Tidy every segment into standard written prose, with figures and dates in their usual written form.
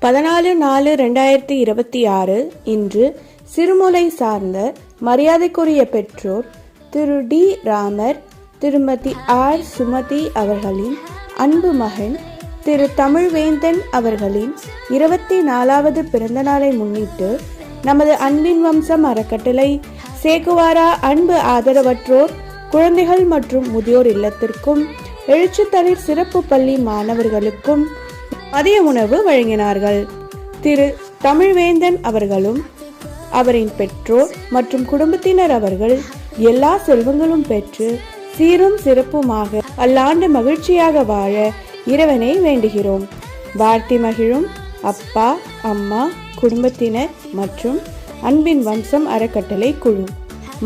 14/4/2026 இன்று சிறுமுலை சார்ந்த மரியாதைக்குரிய பெற்றோர் திரு டி ராமர், திருமதி ஆர் சுமதி அவர்களின் அன்பு மகன் திரு தமிழ்வேந்தன் அவர்களின் 24வது பிறந்த நாளை முன்னிட்டு நமது அன்பின் வம்சம் அறக்கட்டளை சேகுவாரா அன்பு ஆதரவற்றோர் குழந்தைகள் மற்றும் முதியோர் இல்லத்திற்கும் எழுச்சித்தளிர் சிறப்பு பள்ளி மாணவர்களுக்கும் மதிய உணவு வழங்கினார்கள். திரு தமிழ்வேந்தன் அவர்களும் அவரின் பெற்றோர் மற்றும் குடும்பத்தினர் அவர்கள் எல்லா செல்வங்களும் பெற்று சீரும் சிறப்புமாக பல்லாண்டு மகிழ்ச்சியாக வாழ இறைவனை வேண்டுகிறோம். வாழ்த்தி மகிழும் அப்பா, அம்மா, குடும்பத்தினர் மற்றும் அன்பின் வம்சம் அறக்கட்டளை குழு.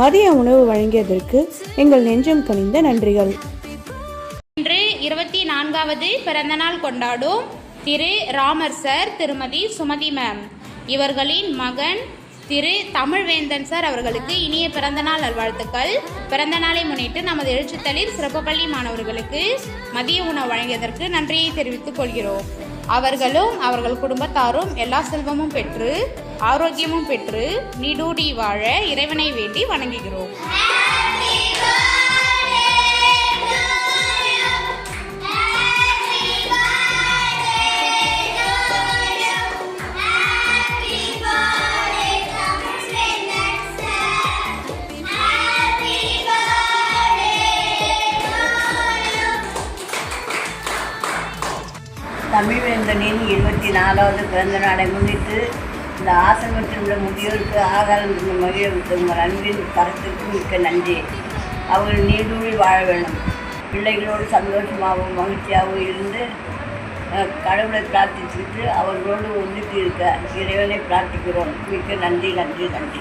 மதிய உணவு வழங்கியதற்கு எங்கள் நெஞ்சம் கனிந்த நன்றிகள். இன்று 24வது பிறந்தநாள் கொண்டாடும் திரு ராமர் சார், திருமதி சுமதி மேம் இவர்களின் மகன் திரு தமிழ்வேந்தன் சார் அவர்களுக்கு இனிய பிறந்தநாள் நல்வாழ்த்துக்கள். பிறந்த நாளை முன்னிட்டு நமது எழுச்சித்தளிர் சிறப்பு பள்ளி மாணவர்களுக்கு மதிய உணவு வழங்கியதற்கு நன்றியை தெரிவித்துக் கொள்கிறோம். அவர்களும் அவர்கள் குடும்பத்தாரும் எல்லா செல்வமும் பெற்று ஆரோக்கியமும் பெற்று நீடூடி வாழ இறைவனை வேண்டி வணங்குகிறோம். தமிழ்வேந்தனின் 24வது பிறந்த நாளை முன்னிட்டு இந்த ஆசிரமத்தில் உள்ள முதியோருக்கு ஆகாரம் மகிழ்வுக்கு உங்கள் அன்பின் கருத்துக்கு மிக்க நன்றி. அவர்கள் நீடூழி வாழ வேண்டும். பிள்ளைகளோடு சந்தோஷமாகவும் மகிழ்ச்சியாகவும் இருந்து கடவுளை பிரார்த்திச்சுட்டு அவர்களோடு ஒன்றித்து இருக்க இறைவனை பிரார்த்திக்கிறோம். மிக்க நன்றி நன்றி நன்றி.